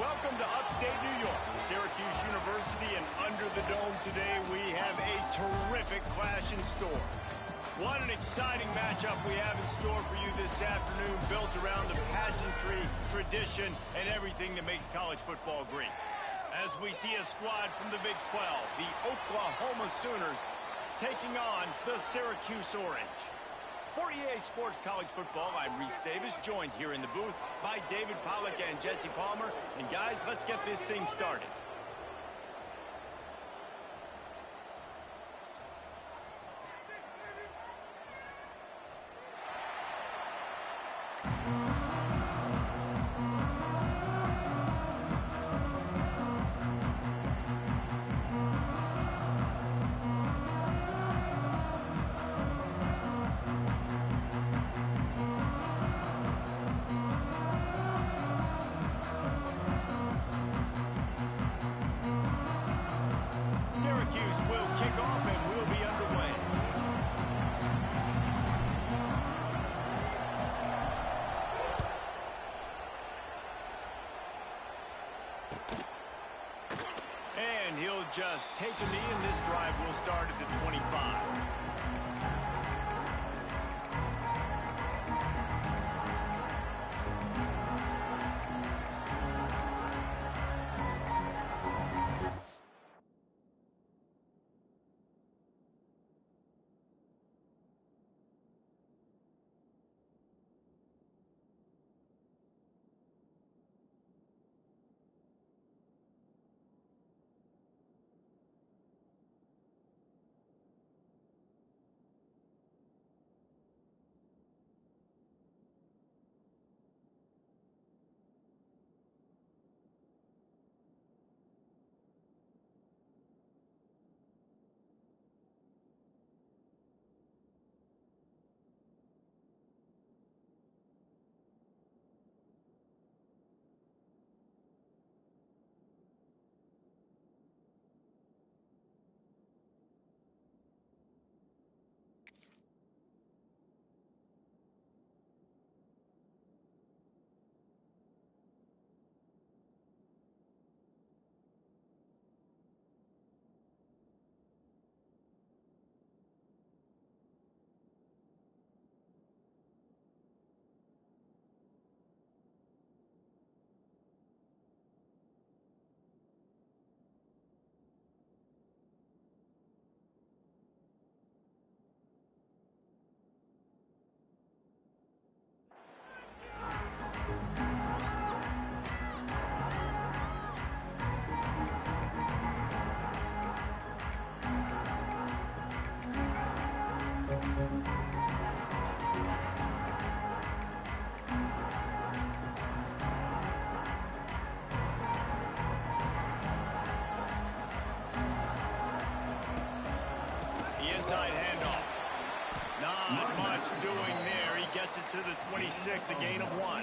Welcome to upstate New York, Syracuse University, and under the dome today we have a terrific clash in store. What an exciting matchup we have in store for you this afternoon, built around the pageantry, tradition, and everything that makes college football great. As we see a squad from the Big 12, the Oklahoma Sooners, taking on the Syracuse Orange. For EA Sports College Football, I'm Reese Davis, joined here in the booth by David Pollack and Jesse Palmer. And guys, let's get this thing started. Syracuse will kick off and we'll be underway. And he'll just take a knee, and this drive will start at the 25. Inside handoff. Not much doing there. He gets it to the 26, a gain of 1.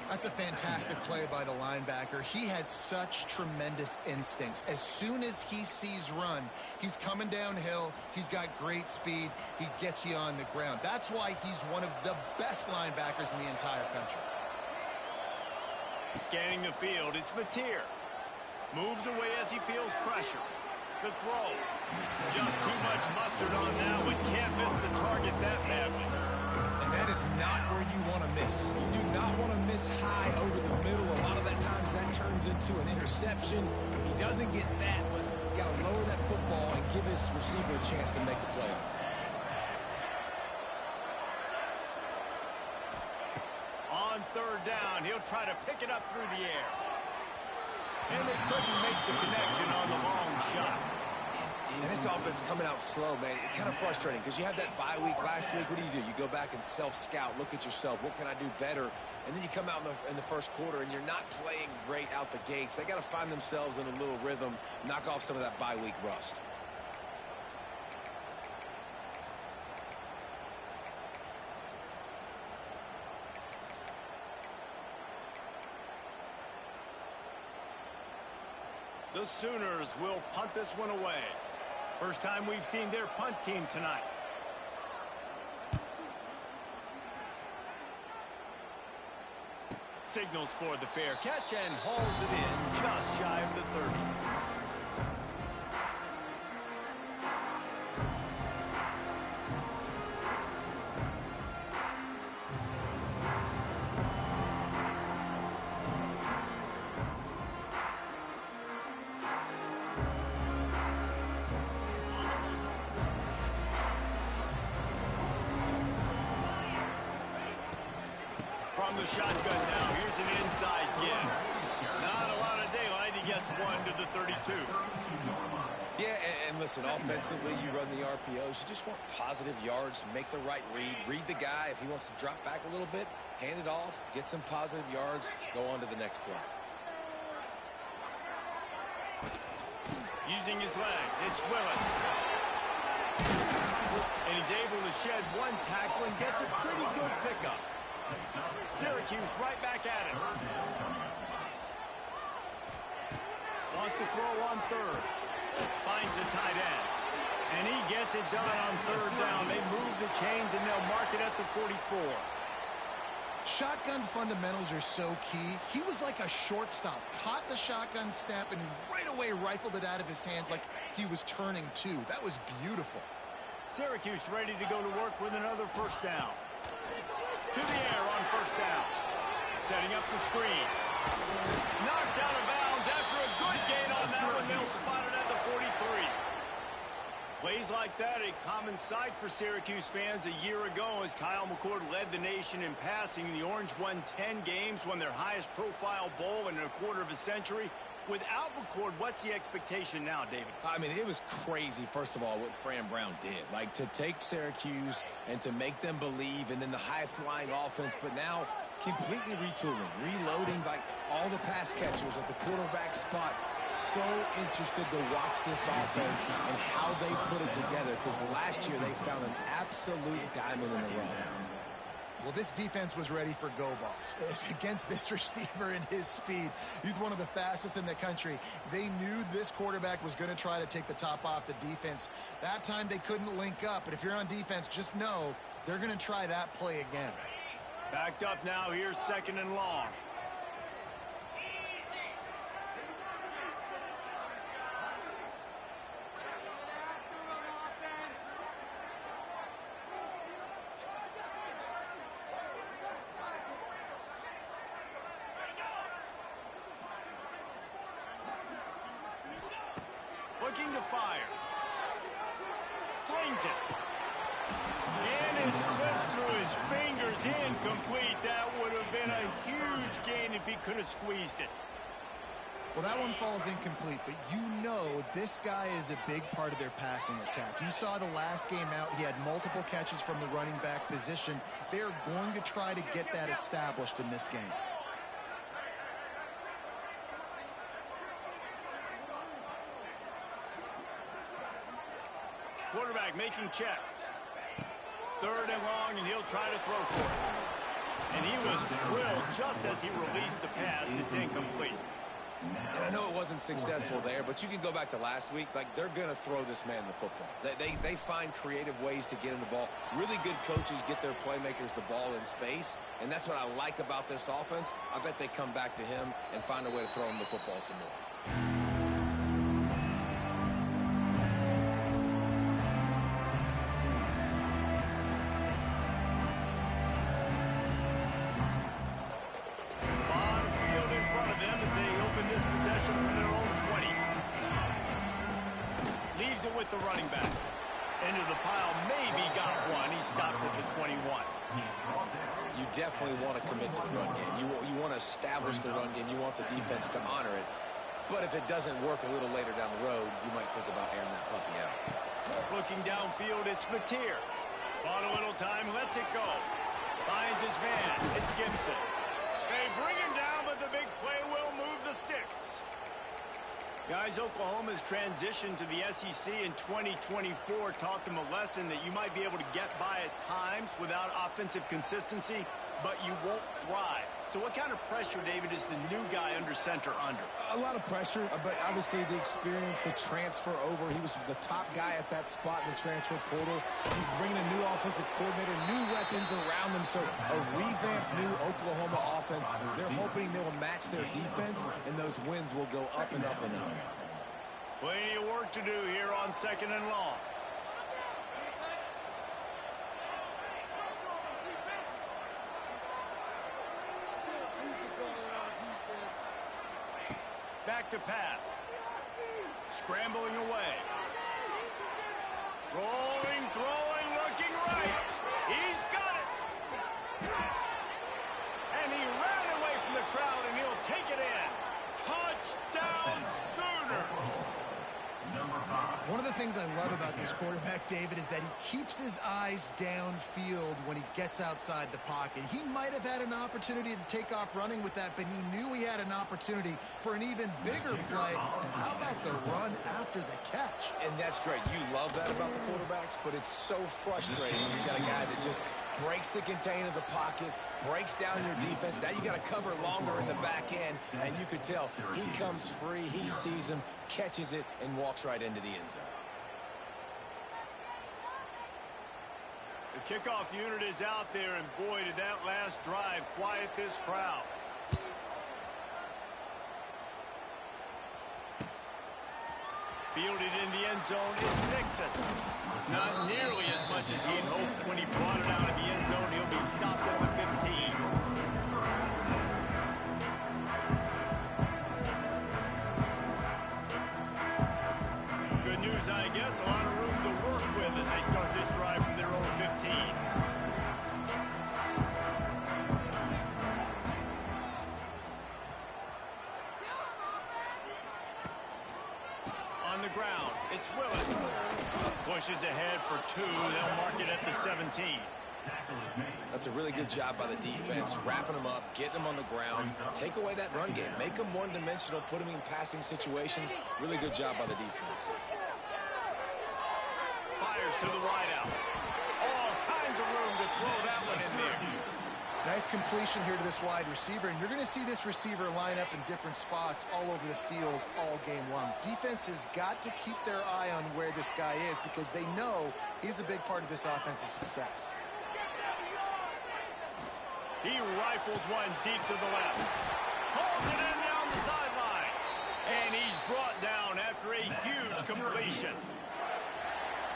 That's a fantastic play by the linebacker. He has such tremendous instincts. As soon as he sees run, he's coming downhill. He's got great speed. He gets you on the ground. That's why he's one of the best linebackers in the entire country. Scanning the field, it's Mateer. Moves away as he feels pressure. The throw. Just too much mustard on that one. Can't miss the target that badly. And that is not where you want to miss. You do not want to miss high over the middle. A lot of that times that turns into an interception. He doesn't get that, but he's got to lower that football and give his receiver a chance to make a play on it. On third down, he'll try to pick it up through the air. And they couldn't make the connection on the long shot. And this offense coming out slow, man. It's kind of frustrating because you had that bye week last week. What do? You go back and self-scout, look at yourself. What can I do better? And then you come out in the first quarter and you're not playing great out the gates. They got to find themselves in a little rhythm, knock off some of that bye week rust. The Sooners will punt this one away. First time we've seen their punt team tonight. Signals for the fair catch and hauls it in just shy of the 30. From the shotgun now, here's an inside give. Not a lot of daylight, he gets one to the 32. Yeah, and listen, offensively, you run the RPOs. You just want positive yards, make the right read the guy. If he wants to drop back a little bit, hand it off, get some positive yards, go on to the next play. Using his legs, it's Willis. And he's able to shed one tackle and gets a pretty good pickup. Syracuse right back at it. Wants to throw on third. Finds a tight end. And he gets it done on third down. They move the chains and they'll mark it at the 44. Shotgun fundamentals are so key. He was like a shortstop. Caught the shotgun snap and right away rifled it out of his hands like he was turning two. That was beautiful. Syracuse ready to go to work with another first down. To the air on first down. Setting up the screen. Knocked out of bounds after a good gain on that one. They'll spot it at the 43. Plays like that, a common sight for Syracuse fans a year ago as Kyle McCord led the nation in passing. The Orange won 10 games, won their highest profile bowl in a quarter of a century. Without McCord, what's the expectation now, David? I mean, it was crazy, first of all, what Fran Brown did. Like, to take Syracuse and to make them believe, and then the high-flying offense, but now completely retooling, reloading, like, all the pass catchers at the quarterback spot. So interested to watch this offense and how they put it together, because last year they found an absolute diamond in the rough. Well, this defense was ready for go balls against this receiver and his speed. He's one of the fastest in the country. They knew this quarterback was going to try to take the top off the defense. That time they couldn't link up, but if you're on defense, just know they're going to try that play again. Backed up now, here's second and long. Looking to fire. Slings it. And it slips through his fingers. Incomplete. That would have been a huge gain if he could have squeezed it. Well, that one falls incomplete, but you know this guy is a big part of their passing attack. You saw the last game out. He had multiple catches from the running back position. They're going to try to get that established in this game. Quarterback making checks. Third and long, and he'll try to throw for it. And he was drilled just as he released the pass. It's incomplete. And I know it wasn't successful there, but you can go back to last week. Like, they're going to throw this man the football. They find creative ways to get him the ball. Really good coaches get their playmakers the ball in space, and that's what I like about this offense. I bet they come back to him and find a way to throw him the football some more. With the running back. Into the pile, maybe got one. He stopped at the 21. You definitely want to commit to the run game. You want to establish the run game. You want the defense to honor it. But if it doesn't work a little later down the road, you might think about airing that puppy out. Looking downfield, it's Mateer. Bought a little time, lets it go. Finds his man. It's Gibson. They bring him down, but the big play will move the sticks. Guys, Oklahoma's transition to the SEC in 2024 taught them a lesson that you might be able to get by at times without offensive consistency, but you won't thrive. So what kind of pressure, David, is the new guy under center under? A lot of pressure, but obviously the experience, the transfer over. He was the top guy at that spot in the transfer portal. He's bringing a new offensive coordinator, new weapons around him. So a revamped new Oklahoma offense. They're hoping they will match their defense, and those wins will go up and up and up. Plenty of work to do here on 2nd and long. Back to pass. Scrambling away. Rolling, throwing, looking right. He's got it. And he ran away from the crowd, and he'll take it in. Touchdown Sooners. One of the things I love about this quarterback, David, is that he keeps his eyes downfield when he gets outside the pocket. He might have had an opportunity to take off running with that, but he knew he had an opportunity for an even bigger play. And how about the run after the catch? And that's great. You love that about the quarterbacks, but it's so frustrating when you got a guy that just breaks the contain of the pocket, breaks down your defense. Now you got to cover longer in the back end, and you could tell he comes free, he sees him, catches it, and walks right into the end zone. The kickoff unit is out there, and boy, did that last drive quiet this crowd. Fielded in the end zone is Nixon. Not nearly as much as he'd hoped when he brought it out of the end zone. He'll be stopped at the 15. Good news, I guess. A lot of room to work with as they start this drive from their own 15. On the ground, it's Willis. Pushes ahead for 2. They'll mark it at the 17. That's a really good job by the defense, wrapping them up, getting them on the ground. Take away that run game. Make them one-dimensional, put them in passing situations. Really good job by the defense. Fires to the wideout. All kinds of room to throw that one in there. Nice completion here to this wide receiver, and you're going to see this receiver line up in different spots all over the field all game long. Defense has got to keep their eye on where this guy is because they know he's a big part of this offense's success. He rifles one deep to the left. Pulls it in down the sideline. And he's brought down after a huge completion.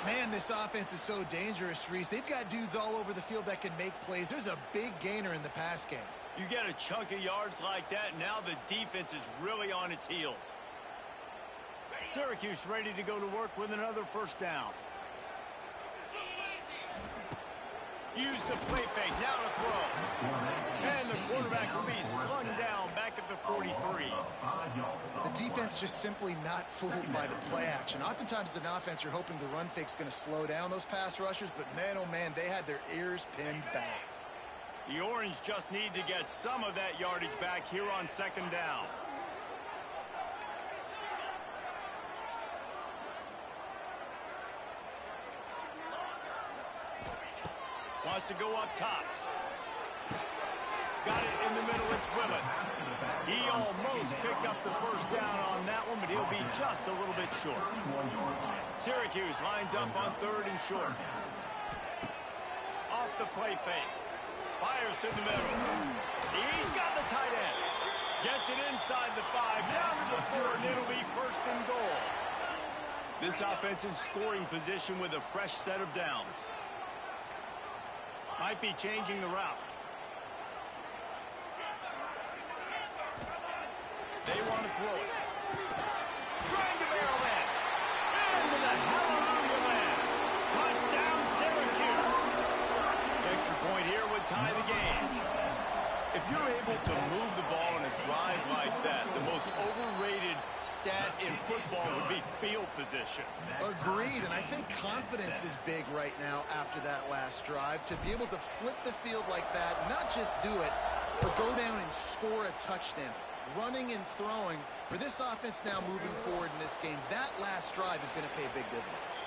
Man, this offense is so dangerous, Reese. They've got dudes all over the field that can make plays. There's a big gainer in the pass game. You get a chunk of yards like that, now the defense is really on its heels. Syracuse ready to go to work with another first down. Use the play fake, now to throw. And the quarterback will be slung down back at the 43. The defense just simply not fooled by the play action. Oftentimes as an offense, you're hoping the run fake's going to slow down those pass rushers, but man, oh man, they had their ears pinned back. The Orange just need to get some of that yardage back here on 2nd down. Wants to go up top. Got it in the middle, it's Willis. He almost picked up the first down on that one, but he'll be just a little bit short. Syracuse lines up on 3rd and short. Off the play fake. Fires to the middle. He's got the tight end. Gets it inside the 5, down to the 4, and it'll be 1st and goal. This offense in scoring position with a fresh set of downs. Might be changing the route. They want to throw it. Trying to barrel in. And with a hallelujah land. Touchdown Syracuse. Extra point here would tie the game. If you're able to move the ball in a drive like that, the most overrated stat in football would be field position. Agreed, and I think confidence is big right now after that last drive. To be able to flip the field like that, not just do it, but go down and score a touchdown. running and throwing. For this offense now moving forward in this game, that last drive is going to pay big dividends.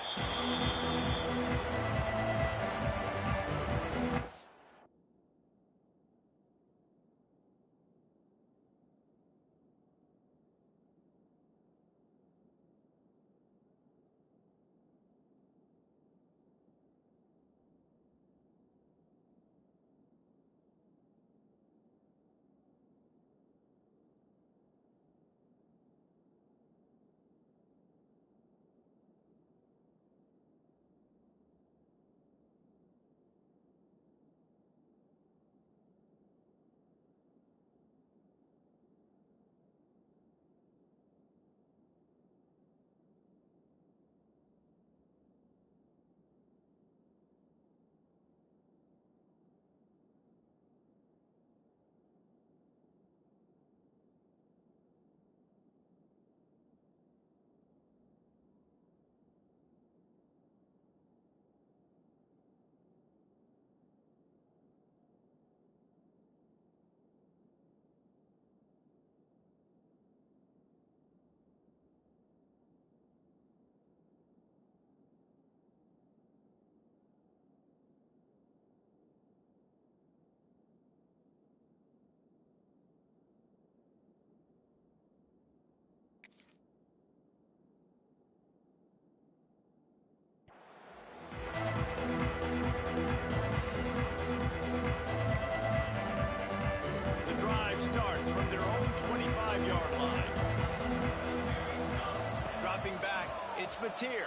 Ncaa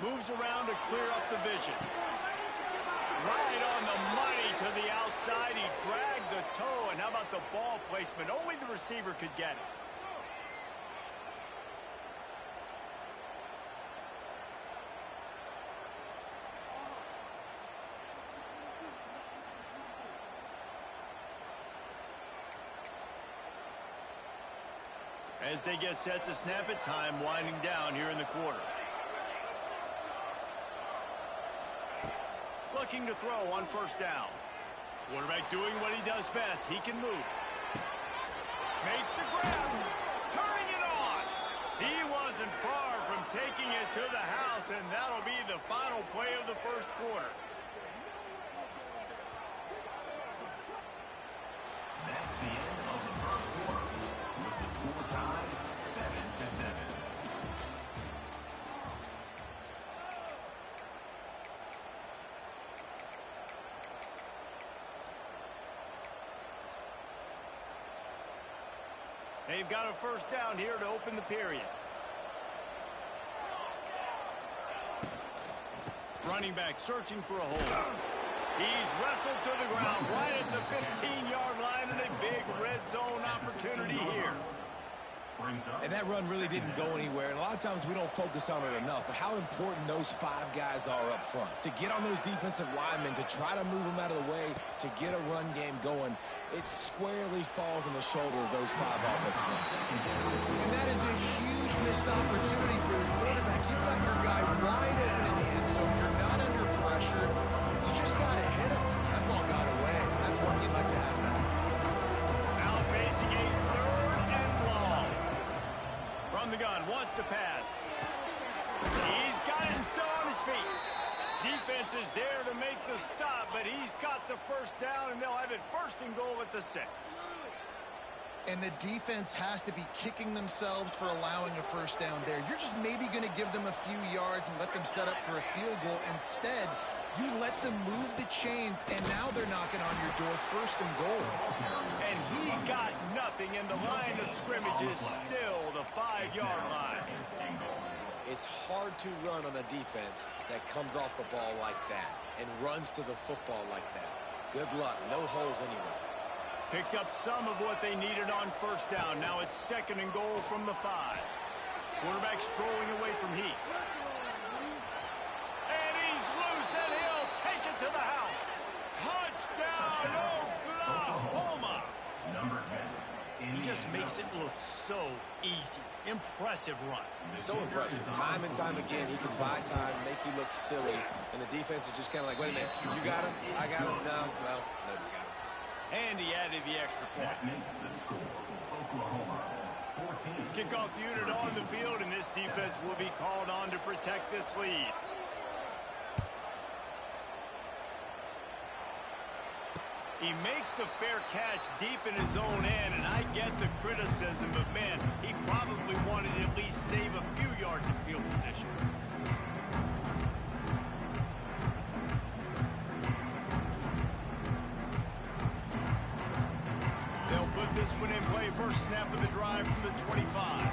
moves around to clear up the vision. Right on the money to the outside. He dragged the toe, and how about the ball placement? Only the receiver could get it. As they get set to snap it, time winding down here in the quarter. Looking to throw on first down. Quarterback doing what he does best. He can move. Makes the grab. Turning it on. He wasn't far from taking it to the house, and that'll be the final play of the first quarter. That's the end of the first quarter, with the score tied 7-7. They've got a first down here to open the period. Running back searching for a hole. He's wrestled to the ground right at the 15-yard line, and a big red zone opportunity here. And that run really didn't go anywhere, and a lot of times we don't focus on it enough, but how important those 5 guys are up front. To get on those defensive linemen, to try to move them out of the way, to get a run game going, it squarely falls on the shoulder of those 5 offensive linemen. And that is a huge missed opportunity for the quarterback. You've got your guy wide open in the end zone. You're not under pressure. You just got to hit him. That ball got away. That's what you'd like to have back. Now facing a 3rd and long. From the gun, wants to pass. He's got it and still on his feet. Defense is there to make the stop, but he's got the first down, and they'll have it 1st and goal at the 6. And the defense has to be kicking themselves for allowing a first down there. You're just maybe going to give them a few yards and let them set up for a field goal. Instead, you let them move the chains, and now they're knocking on your door 1st and goal. And he got nothing, and the line of scrimmage is still the 5-yard line. It's hard to run on a defense that comes off the ball like that and runs to the football like that. Good luck. No holes anywhere. Picked up some of what they needed on first down. Now it's 2nd and goal from the 5. Quarterback strolling away from Heat. And he's loose, and he'll take it to the house. Touchdown, Oklahoma! He just makes it look so easy. Impressive run. So impressive. Time and time again, he can buy time, make you look silly, and the defense is just kind of like, wait a minute, you got him? I got him? No, well, nobody's got him. And he added the extra point. That makes the score Oklahoma 14. Kickoff unit on the field, and this defense will be called on to protect this lead. He makes the fair catch deep in his own end, and I get the criticism, but man, he probably wanted to at least save a few yards in field position. They'll put this one in play. First snap of the drive from the 25.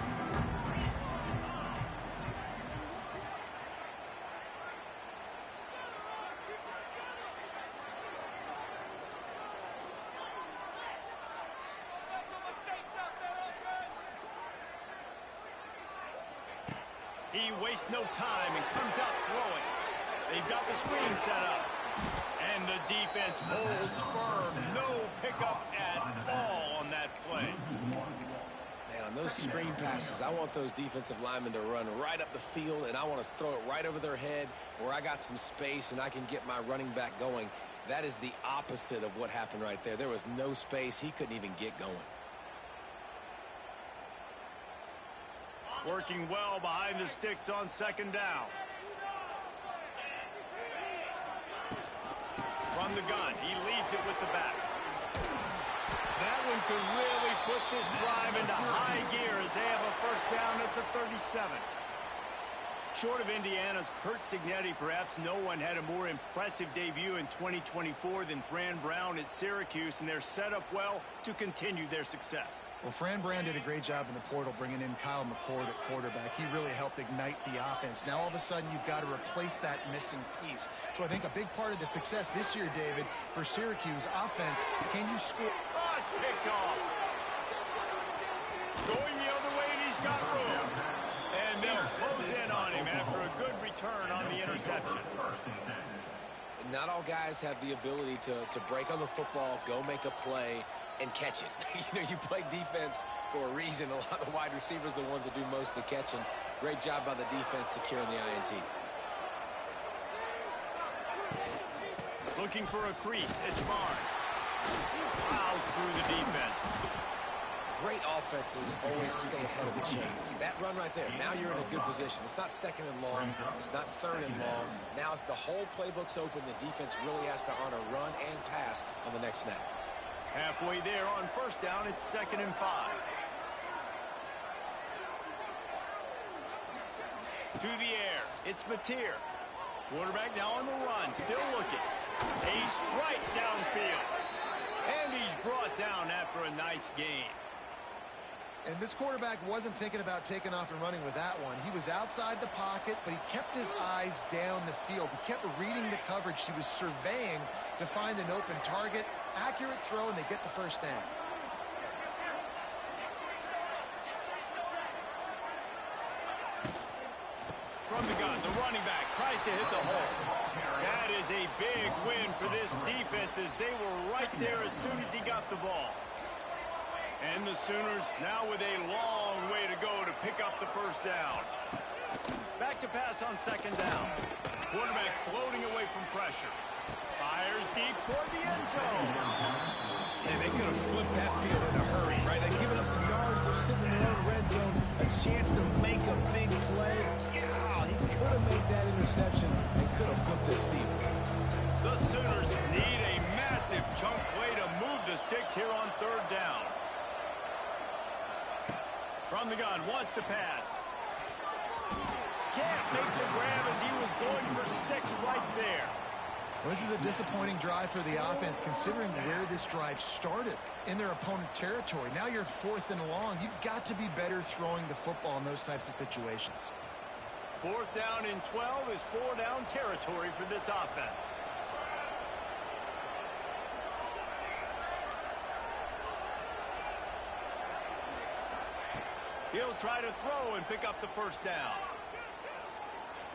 He wastes no time and comes out throwing. They've got the screen set up. And the defense holds firm. No pickup at all on that play. Man, on those screen passes, I want those defensive linemen to run right up the field, and I want to throw it right over their head where I got some space and I can get my running back going. That is the opposite of what happened right there. There was no space. He couldn't even get going. Working well behind the sticks on second down. From the gun, he leaves it with the back. That one could really put this drive into high gear as they have a first down at the 37. Short of Indiana's Curt Cignetti, perhaps no one had a more impressive debut in 2024 than Fran Brown at Syracuse, and they're set up well to continue their success. Well, Fran Brown did a great job in the portal bringing in Kyle McCord at quarterback. He really helped ignite the offense. Now all of a sudden you've got to replace that missing piece. So I think a big part of the success this year, David, for Syracuse offense, can you score? Oh, it's picked off. Going the other way, and he's got room. And they'll close in on him after a good return on the interception. Not all guys have the ability to break on the football, go make a play, and catch it. You play defense for a reason. A lot of the wide receivers are the ones that do most of the catching. Great job by the defense securing the INT. Looking for a crease. It's Barnes. Plows through the defense. Great offenses always stay ahead of the chains. That run right there, now you're in a good position. It's not second and long. It's not third and long. Now it's the whole playbook's open. The defense really has to honor run and pass on the next snap. Halfway there on first down, it's 2nd and 5. To the air, it's Mateer. Quarterback now on the run, still looking. A strike downfield. And he's brought down after a nice gain. And this quarterback wasn't thinking about taking off and running with that one. He was outside the pocket, but he kept his eyes down the field. He kept reading the coverage. He was surveying to find an open target. Accurate throw, and they get the first down. From the gun, the running back tries to hit the hole. That is a big win for this defense as they were right there as soon as he got the ball. And the Sooners now with a long way to go to pick up the first down. Back to pass on second down. Quarterback floating away from pressure. Fires deep toward the end zone. And they could have flipped that field in a hurry, right? They've given up some yards. They're sitting in their own red zone. A chance to make a big play. Yeah, he could have made that interception and could have flipped this field. The Sooners need a massive chunk play to move the sticks here on third down. From the gun, wants to pass. Can't make the grab as he was going for 6 right there. Well, this is a disappointing drive for the offense, considering where this drive started in their opponent territory. Now you're 4th and long. You've got to be better throwing the football in those types of situations. 4th down and 12 is 4-down territory for this offense. He'll try to throw and pick up the first down.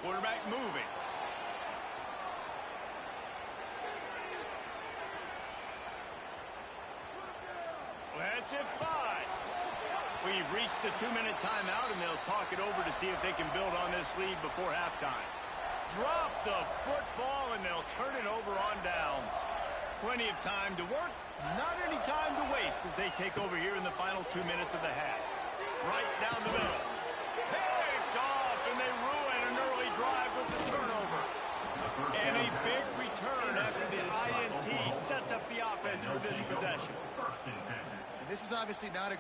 Quarterback moving. Let's it fly. We've reached the 2-minute timeout, and they'll talk it over to see if they can build on this lead before halftime. Drop the football, and they'll turn it over on downs. Plenty of time to work, not any time to waste as they take over here in the final 2 minutes of the half. Right down the middle. Picked off, and they ruin an early drive with the turnover. And a big return after the INT sets up the offense for this possession. And this is obviously not a...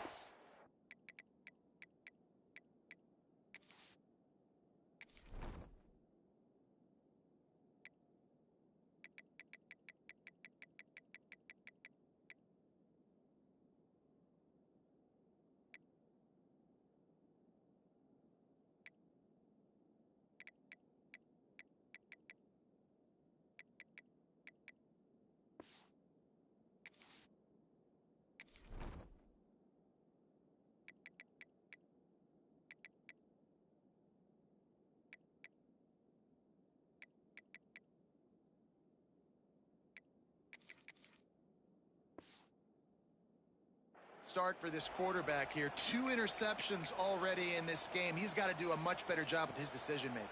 start for this quarterback here. 2 interceptions already in this game. He's got to do a much better job with his decision-making.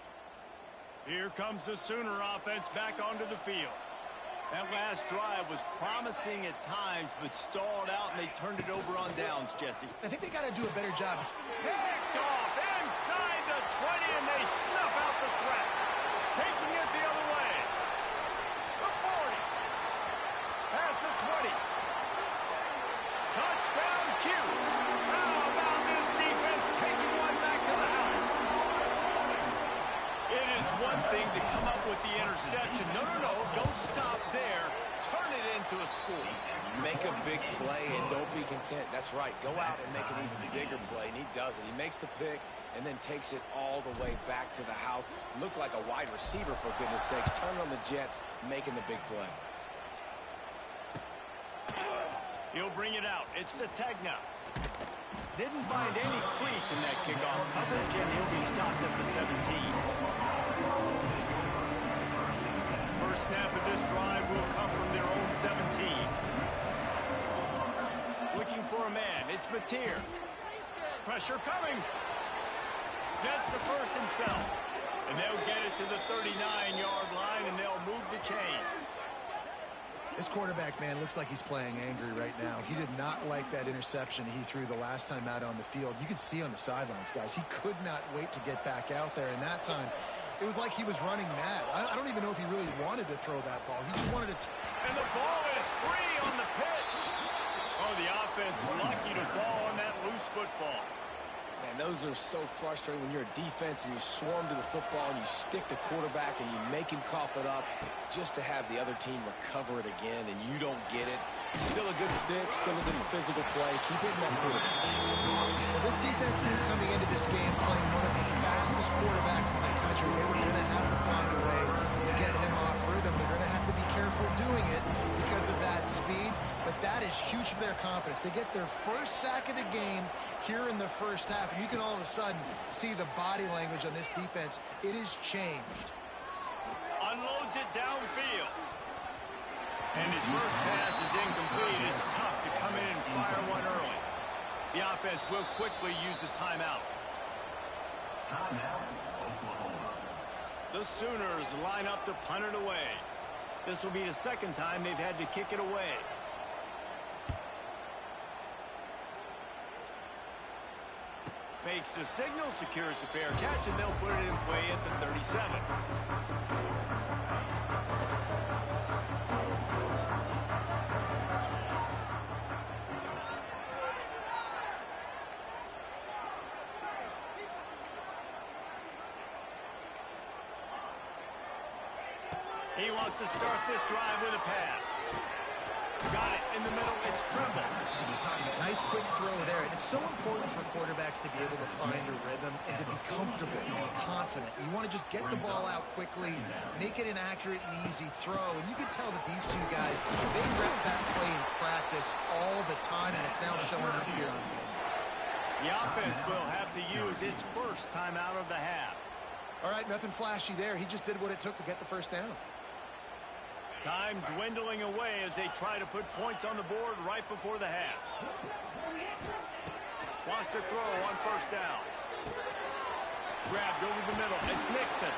Here comes the Sooner offense back onto the field. That last drive was promising at times, but stalled out, and they turned it over on downs, Jesse. I think they got to do a better job. Picked off inside the 20, and they snuff out the threat. Taking it the other way. The 40. Past the 20. Touchdown, Cuse. How about this defense taking one back to the house? It is one thing to come up with the interception. No, don't stop there. Turn it into a score. Make a big play and don't be content. That's right. Go out and make an even bigger play, and he does it. He makes the pick and then takes it all the way back to the house. Looked like a wide receiver, for goodness sakes. Turn on the Jets, making the big play. He'll bring it out. It's Sategna. Didn't find any crease in that kickoff coverage, and he'll be stopped at the 17. First snap of this drive will come from their own 17. Looking for a man. It's Mateer. Pressure coming. Gets the first himself. And they'll get it to the 39-yard line, and they'll move the chains. This quarterback, man, looks like he's playing angry right now. He did not like that interception he threw the last time out on the field. You could see on the sidelines, guys, he could not wait to get back out there. And that time, it was like he was running mad. I don't even know if he really wanted to throw that ball. He just wanted to... And the ball is free on the pitch. Oh, the offense lucky to fall on that loose football. Man, those are so frustrating when you're a defense and you swarm to the football and you stick the quarterback and you make him cough it up just to have the other team recover it again, and you don't get it. Still a good stick, still a good physical play. Keep hitting that quarterback. Well, this defense knew coming into this game playing one of the fastest quarterbacks in the country. They were going to have to find a way to get him off rhythm. They're going to have to be careful doing it because of that speed, but that is huge for their confidence. They get their first sack of the game here in the first half, and you can all of a sudden see the body language on this defense. It is changed. Unloads it downfield. And his first pass is incomplete. It's tough to come in and fire one early. The offense will quickly use a timeout. Timeout, Oklahoma. The Sooners line up to punt it away. This will be the second time they've had to kick it away. Makes the signal, secures the fair catch, and they'll put it in play at the 37. He wants to start this drive with a pass. Got it in the middle. It's Trimble. Nice quick throw there. And it's so important for quarterbacks to be able to find a rhythm and to be comfortable and confident. You want to just get the ball out quickly, make it an accurate and easy throw. And you can tell that these two guys, they rep that play in practice all the time, and it's now showing up here on the game. The offense will have to use its first timeout of the half. All right, nothing flashy there. He just did what it took to get the first down. Time dwindling away as they try to put points on the board right before the half. Wants to throw on first down. Grabbed over the middle. It's Nixon.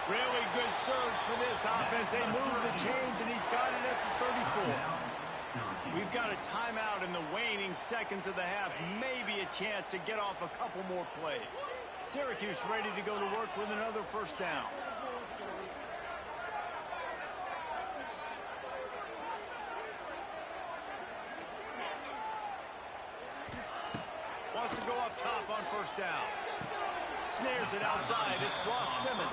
Really good surge for this offense. They move the chains, and he's got it at the 34. a timeout in the waning seconds of the half. Maybe a chance to get off a couple more plays. Syracuse ready to go to work with another first down. Wants to go up top on first down. Snares it outside. It's Ross Simmons.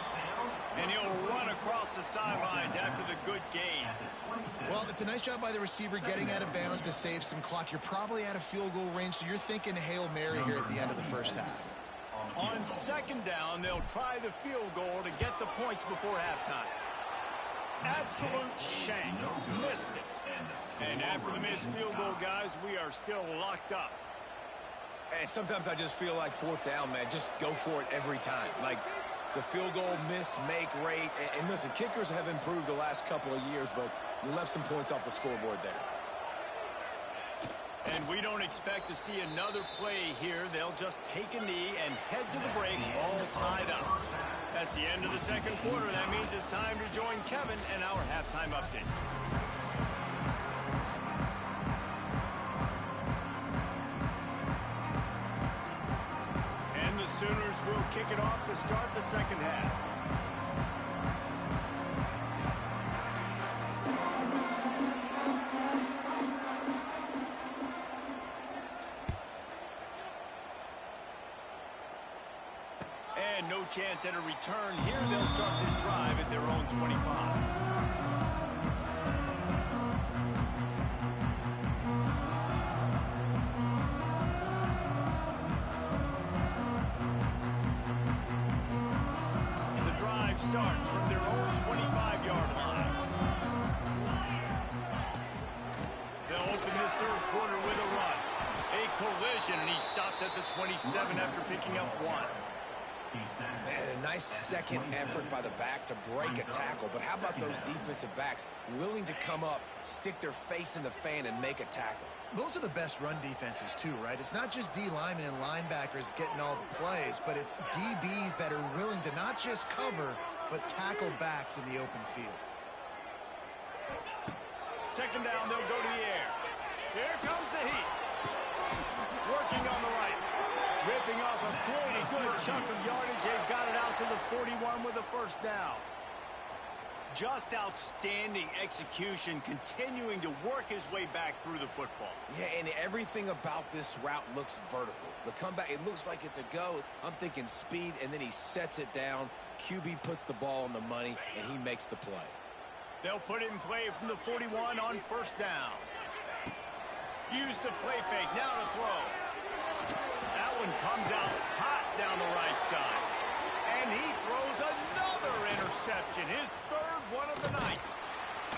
And he'll run across the sidelines after the good gain. Well, it's a nice job by the receiver getting out of bounds to save some clock. You're probably out of field goal range, so you're thinking Hail Mary here at the end of the first half. On second down, they'll try the field goal to get the points before halftime. Absolute shank. Missed it. And after the missed field goal, guys, we are still locked up. And sometimes I just feel like fourth down, man. Just go for it every time. Like the field goal miss-make rate. And listen, kickers have improved the last couple of years, but you left some points off the scoreboard there. And we don't expect to see another play here. They'll just take a knee and head to the break, all tied up. That's the end of the second quarter. That means it's time to join Kevin and our halftime update. And the Sooners will kick it off to start the second half. And no chance at a return here. They'll start this drive at their own 25. Starts from their own 25-yard line. They'll open this third quarter with a run. A collision, and he stopped at the 27 after picking up one. Man, a nice second effort by the back to break a tackle. But how about those defensive backs willing to come up, stick their face in the fan, and make a tackle? Those are the best run defenses, too, right? It's not just D linemen and linebackers getting all the plays, but it's DBs that are willing to not just cover, but tackle backs in the open field. Second down, they'll go to the air. Here comes the heat. Working on the right. Ripping off a pretty good chunk of yardage. They've got it out to the 41 with a first down. Just outstanding execution, continuing to work his way back through the football. Yeah, and everything about this route looks vertical. The comeback, it looks like it's a go. I'm thinking speed, and then he sets it down. QB puts the ball on the money, and he makes the play. They'll put it in play from the 41 on first down. Use the play fake, now to throw. That one comes out hot down the right side. And he throws another interception, his third one of the night.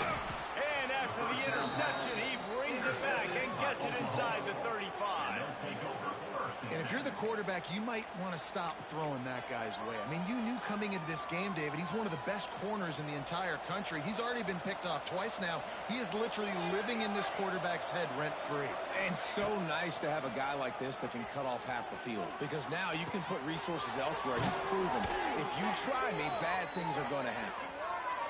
And after the interception, he brings it back and gets it inside the 35. And if you're the quarterback, you might want to stop throwing that guy's way. I mean, you knew coming into this game, David, he's one of the best corners in the entire country. He's already been picked off twice now. He is literally living in this quarterback's head rent-free. And so nice to have a guy like this that can cut off half the field. Because now you can put resources elsewhere. He's proven if you try me, bad things are going to happen.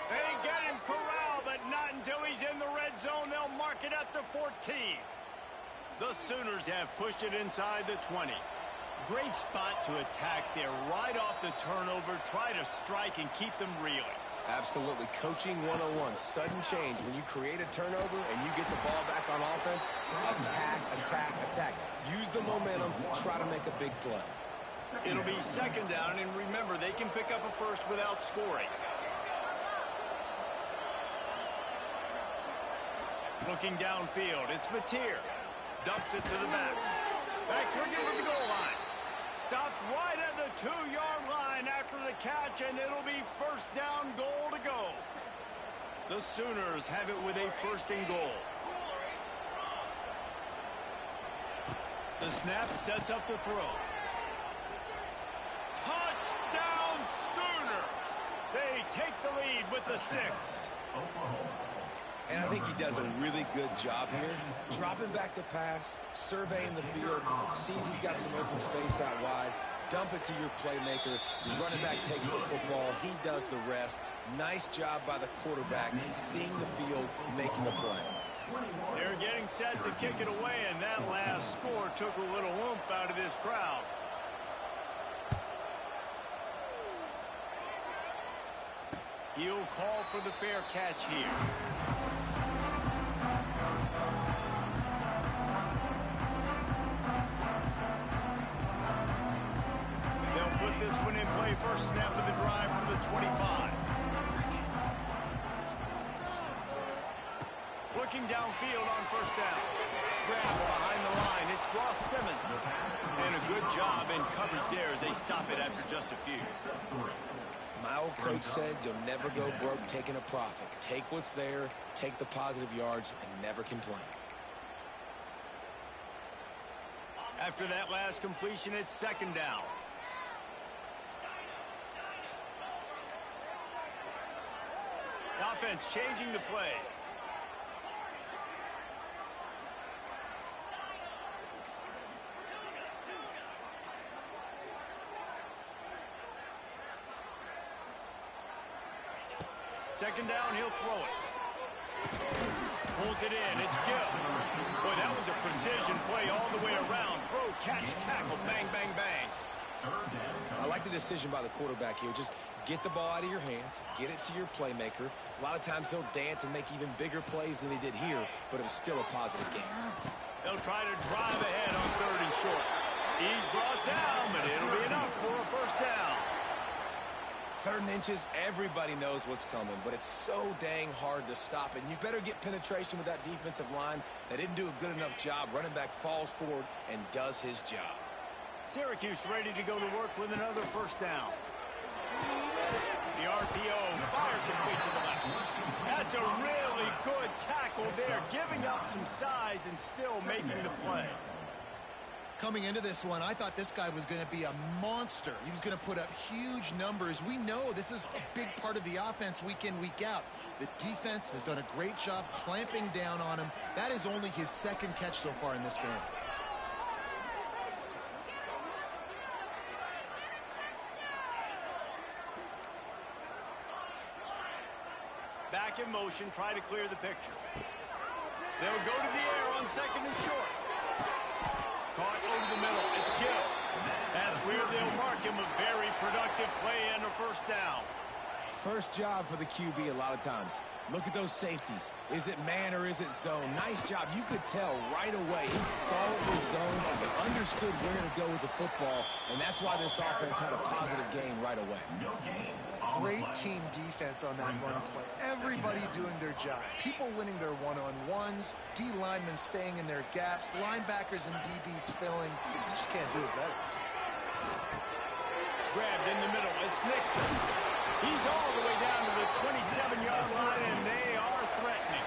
They get him corralled, but not until he's in the red zone. They'll mark it at the 14. The Sooners have pushed it inside the 20. Great spot to attack there right off the turnover. Try to strike and keep them reeling. Absolutely. Coaching 101. Sudden change. When you create a turnover and you get the ball back on offense, attack, attack, attack. Use the momentum. Try to make a big play. It'll be second down, and remember, they can pick up a first without scoring. Looking downfield, it's Mateer. Dumps it to the back. Backs looking for the goal line. Stopped right at the 2-yard line after the catch, and it'll be first down, goal to go. The Sooners have it with a first and goal. The snap sets up the throw. Touchdown, Sooners! They take the lead with the 6. And I think he does a really good job here. Dropping back to pass, surveying the field, sees he's got some open space out wide, dump it to your playmaker. Your running back takes the football. He does the rest. Nice job by the quarterback, seeing the field, making a play. They're getting set to kick it away, and that last score took a little oomph out of this crowd. He'll call for the fair catch here. They'll put this one in play. First snap of the drive from the 25. Looking downfield on first down. Grab behind the line. It's Ross Simmons. And a good job in coverage there as they stop it after just a few. My old coach said you'll never go broke taking a profit. Take what's there, take the positive yards, and never complain. After that last completion, it's second down. The offense changing the play. Second down, he'll throw it. Pulls it in, it's Gill. Boy, that was a precision play all the way around. Throw, catch, tackle, bang, bang, bang. I like the decision by the quarterback here. Just get the ball out of your hands, get it to your playmaker. A lot of times he'll dance and make even bigger plays than he did here, but it was still a positive game. They'll try to drive ahead on 3rd and short. He's brought down, but it'll be enough for a first down. 3rd and inches, everybody knows what's coming, but it's so dang hard to stop it. And you better get penetration with that defensive line. They didn't do a good enough job. Running back falls forward and does his job. Syracuse ready to go to work with another first down. The RPO fired complete to the left. That's a really good tackle there, giving up some size and still making the play. Coming into this one, I thought this guy was going to be a monster. He was going to put up huge numbers. We know this is a big part of the offense week in, week out. The defense has done a great job clamping down on him. That is only his 2nd catch so far in this game. Back in motion, try to clear the picture. They'll go to the air on 2nd and short. Caught over the middle. It's Gill. That's where they'll mark him. A very productive play and a first down. First job for the QB a lot of times. Look at those safeties. Is it man or is it zone? Nice job. You could tell right away. He saw it was zone, understood where to go with the football, and that's why this offense had a positive gain right away. Great team defense on that run play. Everybody doing their job. People winning their one-on-ones, D linemen staying in their gaps, linebackers and DBs filling. You just can't do it better. Grabbed in the middle. It's Nixon. He's all the way down to the 27-yard line, and they are threatening.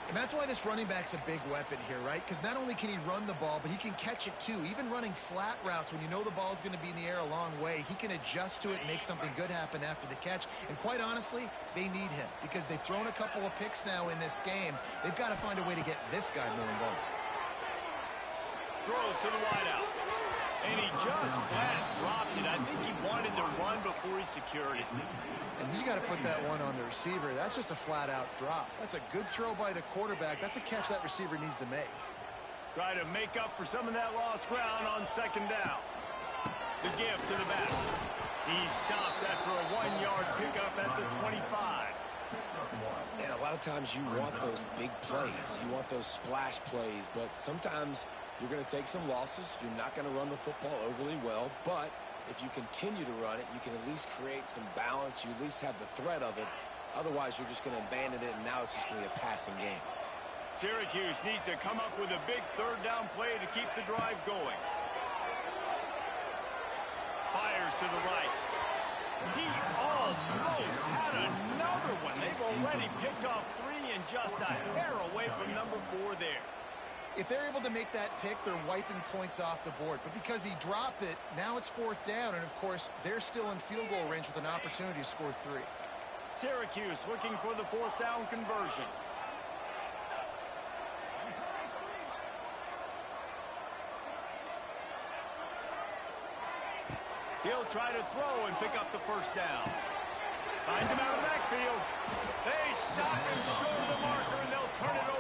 And that's why this running back's a big weapon here, right? Because not only can he run the ball, but he can catch it too. Even running flat routes when you know the ball's going to be in the air a long way, he can adjust to it and make something good happen after the catch. And quite honestly, they need him because they've thrown a couple of picks now in this game. They've got to find a way to get this guy more involved. Throws to the wideout. And he just flat dropped it. I think he wanted to run before he secured it. And you got to put that one on the receiver. That's just a flat-out drop. That's a good throw by the quarterback. That's a catch that receiver needs to make. Try to make up for some of that lost ground on 2nd down. The give to the back. He stopped after a 1-yard pickup at the 25. And a lot of times you want those big plays. You want those splash plays, but sometimes you're going to take some losses. You're not going to run the football overly well, but if you continue to run it, you can at least create some balance. You at least have the threat of it. Otherwise, you're just going to abandon it, and now it's just going to be a passing game. Syracuse needs to come up with a big 3rd down play to keep the drive going. Fires to the right. He almost had another one. They've already picked off 3 and just a hair away from number 4 there. If they're able to make that pick, they're wiping points off the board. But because he dropped it, now it's 4th down. And, of course, they're still in field goal range with an opportunity to score 3. Syracuse looking for the 4th down conversion. He'll try to throw and pick up the first down. Finds him out of the backfield. They stop him short of the marker, and they'll turn it over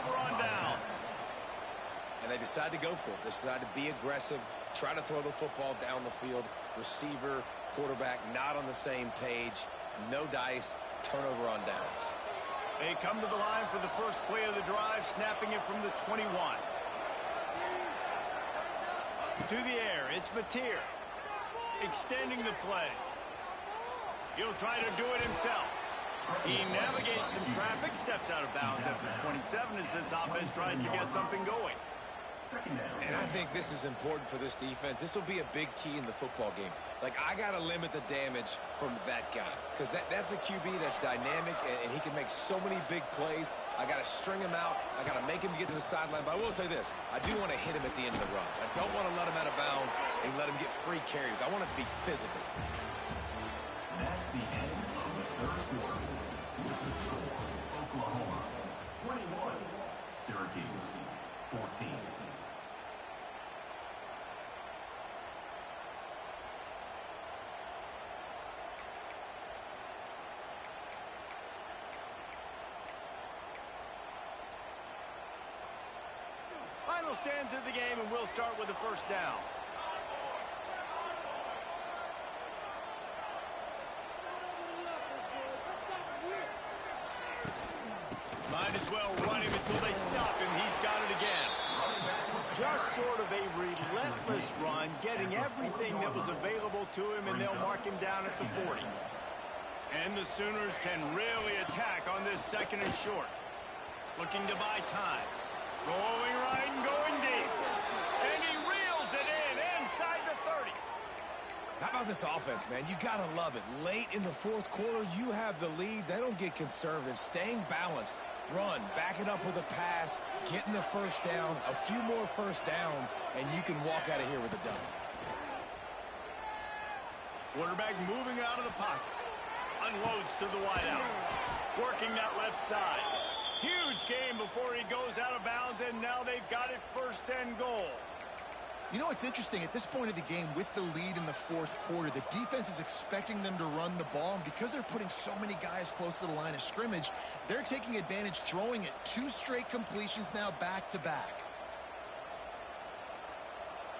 decide to go for it. They decide to be aggressive, try to throw the football down the field. Receiver, quarterback, not on the same page. No dice, turnover on downs. They come to the line for the first play of the drive, snapping it from the 21. To the air, it's Mateer. Extending the play. He'll try to do it himself. He navigates some traffic, steps out of bounds at the 27 as this offense tries to get something going. And I think this is important for this defense. This will be a big key in the football game. Like, I got to limit the damage from that guy because that's a QB that's dynamic, and he can make so many big plays. I got to string him out. I got to make him get to the sideline. But I will say this. I do want to hit him at the end of the runs. I don't want to let him out of bounds and let him get free carries. I want it to be physical. That's the end of the third quarter. With the score, Oklahoma 21, Syracuse 14. Final stands of the game, and we'll start with a first down. Might as well run him until they stop him. He's got it again. Just sort of a relentless run, getting everything that was available to him, and they'll mark him down at the 40. And the Sooners can really attack on this second and short. Looking to buy time. Going right and going deep. And he reels it in inside the 30. How about this offense, man? You got to love it. Late in the fourth quarter, you have the lead. They don't get conservative. Staying balanced. Run, back it up with a pass, getting the first down, a few more first downs, and you can walk out of here with a dub. Quarterback moving out of the pocket. Unloads to the wideout. Working that left side. Huge game before he goes out of bounds, and now they've got it first and goal. You know what's interesting? At this point of the game, with the lead in the fourth quarter, the defense is expecting them to run the ball, and because they're putting so many guys close to the line of scrimmage, they're taking advantage, throwing it 2 straight completions now back-to-back.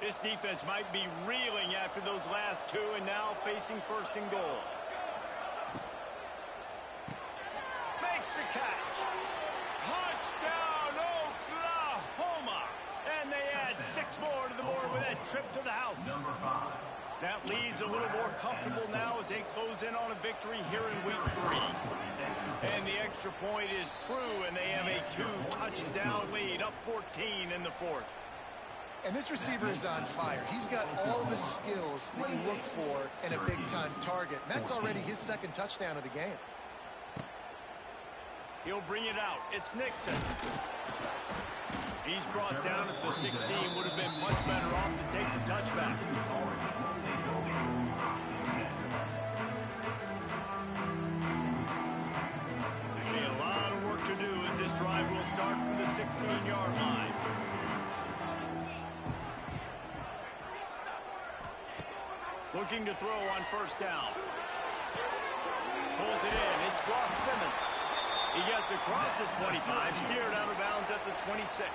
This defense might be reeling after those last 2 and now facing first and goal. Makes the catch. Touchdown, Oklahoma! And they add 6 more to the board with that trip to the house. Number 5. That lead's a little more comfortable now as they close in on a victory here in week 3. And the extra point is true, and they have a 2-touchdown lead, up 14 in the fourth. And this receiver is on fire. He's got all the skills that you look for in a big-time target. And that's already his 2nd touchdown of the game. He'll bring it out. It's Nixon. He's brought down at the 16. Would have been much better off to take the touchback. A lot of work to do as this drive will start from the 16-yard line. Looking to throw on first down. Pulls it in. It's Ross Simmons. He gets across the 25, steered out of bounds at the 26.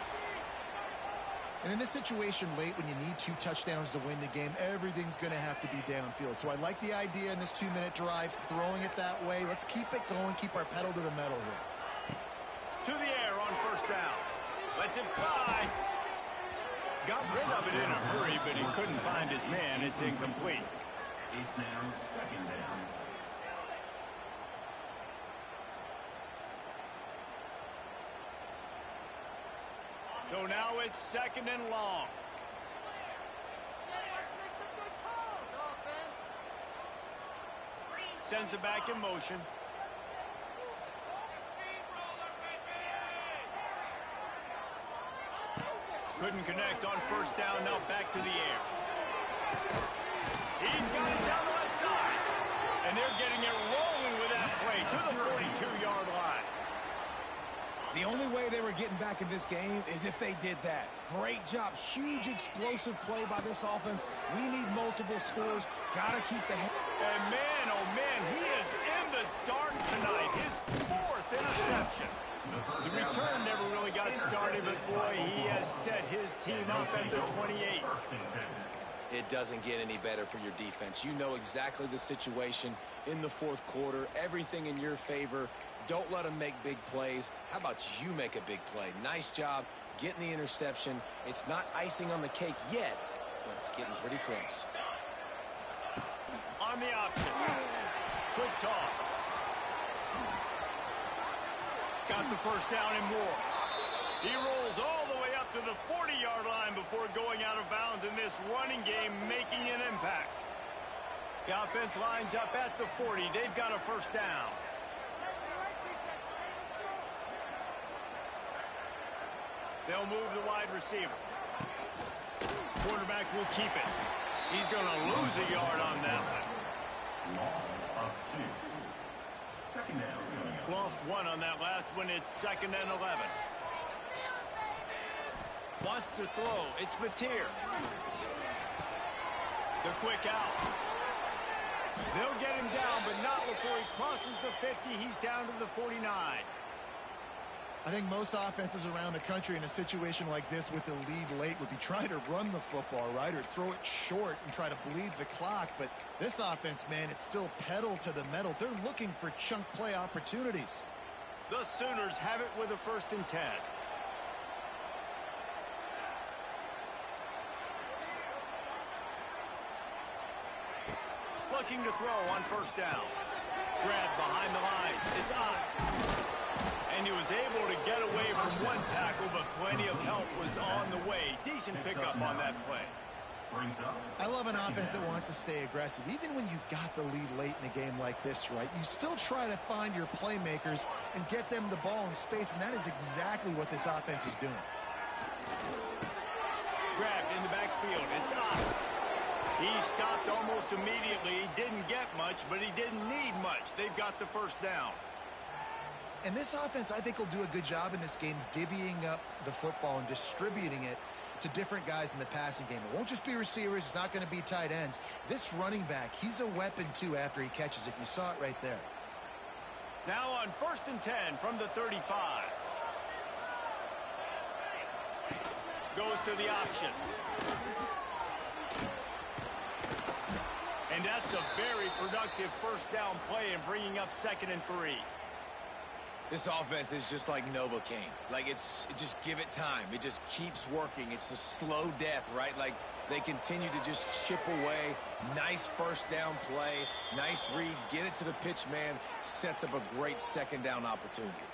And in this situation late when you need 2 touchdowns to win the game, everything's going to have to be downfield. So I like the idea in this 2-minute drive, throwing it that way. Let's keep it going, keep our pedal to the metal here. To the air on first down. Lets it fly. Got rid of it in a hurry, but he couldn't find his man. It's incomplete. It's now 2nd down. So now it's 2nd and long. Sends it back in motion. Couldn't connect on first down. Now back to the air. He's got it down the left side. And they're getting it rolling with that play to the 42-yard line. The only way they were getting back in this game is if they did that. Great job. Huge explosive play by this offense. We need multiple scores. Got to keep the head. And man, oh man, he is in the dark tonight. His 4th interception. The return never really got get started, but boy, he has set his team up at the 28. It doesn't get any better for your defense. You know exactly the situation in the fourth quarter. Everything in your favor. Don't let them make big plays. How about you make a big play? Nice job getting the interception. It's not icing on the cake yet, but it's getting pretty close. On the option. Quick toss. Got the first down and more. He rolls all the way up to the 40-yard line before going out of bounds in this running game, making an impact. The offense lines up at the 40. They've got a first down. They'll move the wide receiver. Quarterback will keep it. He's going to lose a yard on that one. Loss of 2. Second down. Lost one on that last one. It's 2nd and 11. Wants to throw. It's Mateer. The quick out. They'll get him down, but not before he crosses the 50. He's down to the 49. I think most offenses around the country in a situation like this with the lead late would be trying to run the football, right, or throw it short and try to bleed the clock. But this offense, man, it's still pedal to the metal. They're looking for chunk play opportunities. The Sooners have it with a 1st and 10. Looking to throw on 1st down. Grab behind the line. It's on. And he was able to get away from one tackle, but plenty of help was on the way. Decent pickup on that play. I love an offense that wants to stay aggressive. Even when you've got the lead late in a game like this, right, you still try to find your playmakers and get them the ball in space, and that is exactly what this offense is doing. Grabbed in the backfield. It's on. He stopped almost immediately. He didn't get much, but he didn't need much. They've got the first down. And this offense, I think, will do a good job in this game divvying up the football and distributing it to different guys in the passing game. It won't just be receivers. It's not going to be tight ends. This running back, he's a weapon, too, after he catches it. You saw it right there. Now on 1st and 10 from the 35. Goes to the option. And that's a very productive first down play and bringing up 2nd and 3. This offense is just like Novocaine. Like, it just give it time. It just keeps working. It's a slow death, right? Like, they continue to just chip away. Nice first down play. Nice read. Get it to the pitch man. Sets up a great 2nd down opportunity.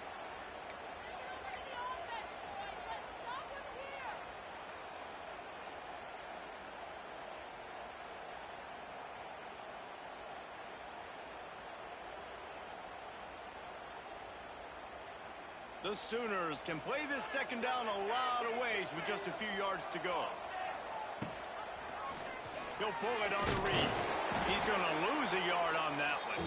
The Sooners can play this 2nd down a lot of ways with just a few yards to go. He'll pull it on the read. He's going to lose a yard on that one.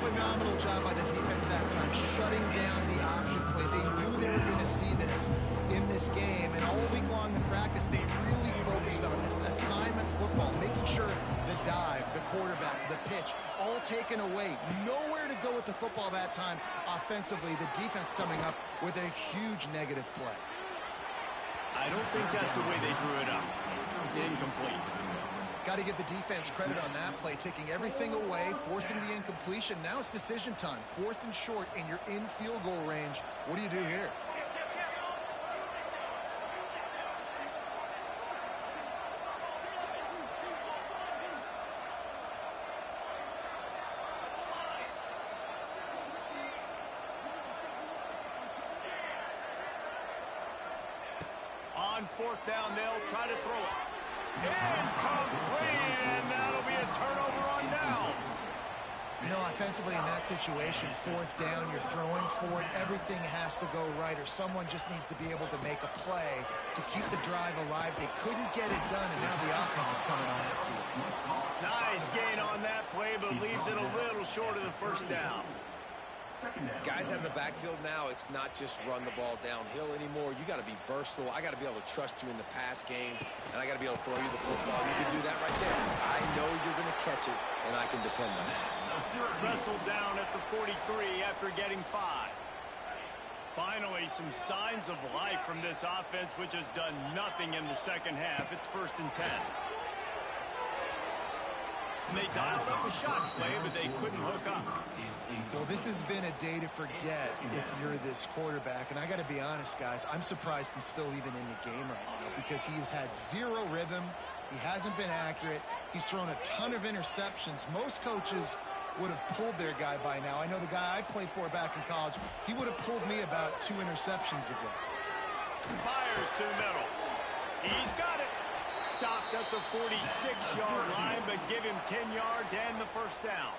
Phenomenal job by the defense that time, shutting down the option play. They knew they were going to see this in this game, and all week long in practice, they really focused on this assignment football, making sure the dive, the quarterback, the pitch, all taken away. Nowhere to go with the football that time offensively. The defense coming up with a huge negative play. I don't think that's the way they drew it up. Incomplete. Got to give the defense credit on that play, taking everything away, forcing the incompletion. Now it's decision time. 4th and short, and you're in field goal range. What do you do here? On 4th down, they'll try to throw it. Incomplete, and that'll be a turnover on downs. You know, offensively in that situation, 4th down, you're throwing for it. Everything has to go right, or someone just needs to be able to make a play to keep the drive alive. They couldn't get it done, and now the offense is coming on their feet. Nice gain on that play, but leaves it a little short of the first down. Guys out in the backfield now, it's not just run the ball downhill anymore. You got to be versatile. I got to be able to trust you in the pass game, and I got to be able to throw you the football. You can do that right there. I know you're going to catch it, and I can depend on it. Wrestled down at the 43 after getting 5. Finally, some signs of life from this offense, which has done nothing in the second half. It's 1st and 10. And they dialed up a shot play, but they couldn't hook up. Well, this has been a day to forget if you're this quarterback. And I got to be honest, guys, I'm surprised he's still even in the game right now because he has had zero rhythm. He hasn't been accurate. He's thrown a ton of interceptions. Most coaches would have pulled their guy by now. I know the guy I played for back in college, he would have pulled me about 2 interceptions ago. Fires to the middle. He's got it. Stopped at the 46-yard line, but give him 10 yards and the 1st down.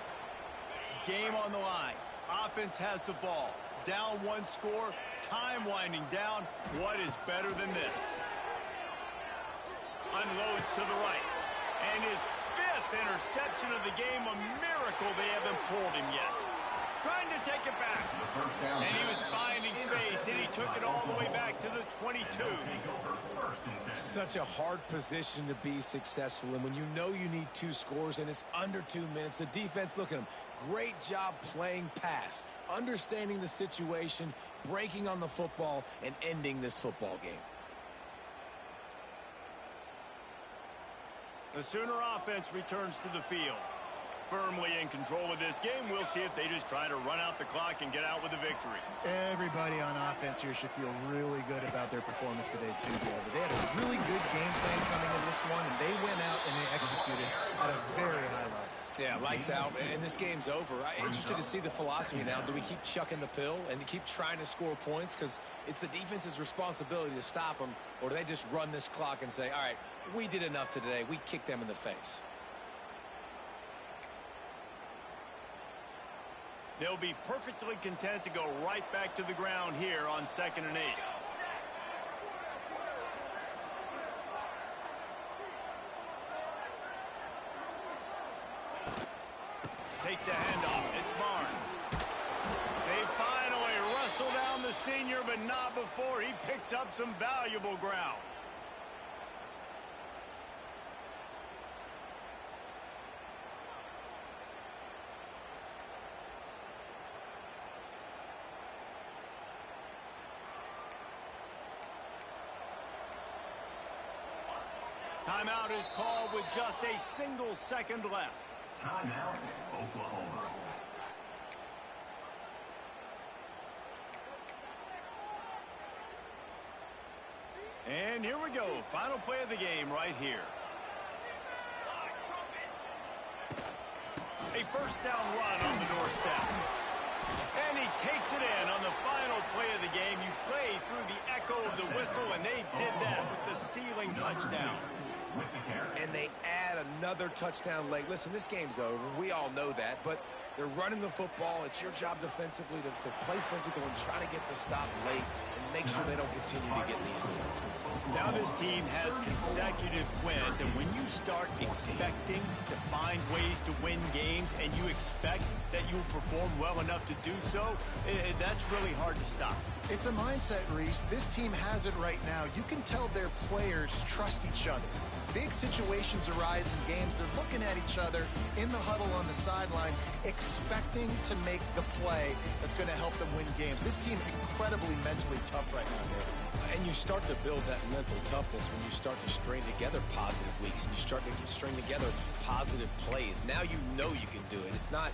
Game on the line. Offense has the ball. Down 1 score. Time winding down. What is better than this? Unloads to the right. And his 5th interception of the game. A miracle they haven't pulled him yet. Trying to take it back. And he was finding space, and he took it all the way back to the 22. Such a hard position to be successful, and when you know you need 2 scores and it's under 2 minutes, the defense, look at them. Great job playing pass, understanding the situation, breaking on the football, and ending this football game. The Sooner offense returns to the field. Firmly in control of this game. We'll see if they just try to run out the clock and get out with a victory. Everybody on offense here should feel really good about their performance today, too, David. They had a really good game plan coming into this one, and they went out and they executed at a very high level. Yeah, lights out, and this game's over. I'm interested to see the philosophy now. Do we keep chucking the pill and keep trying to score points? Because it's the defense's responsibility to stop them, or do they just run this clock and say, all right, we did enough today. We kicked them in the face. They'll be perfectly content to go right back to the ground here on 2nd and 8. Takes the handoff. It's Barnes. They finally wrestle down the senior, but not before he picks up some valuable ground. Timeout is called with just a single second left. Timeout, Oklahoma. And here we go. Final play of the game right here. A 1st down run on the doorstep. And he takes it in on the final play of the game. You play through the echo of the whistle, and they did that with the ceiling touchdown. And they add another touchdown late. Listen, this game's over. We all know that, but they're running the football. It's your job defensively to play physical and try to get the stop late and make sure they don't continue to get in the end zone. Now this team has consecutive wins, and when you start expecting to find ways to win games and you expect that you'll perform well enough to do so, that's really hard to stop. It's a mindset, Reese. This team has it right now. You can tell their players trust each other. Big situations arise in games. They're looking at each other in the huddle on the sideline, expecting to make the play that's going to help them win games. This team is incredibly mentally tough right now, David. And you start to build that mental toughness when you start to string together positive weeks and you string together positive plays. Now you know you can do it. It's not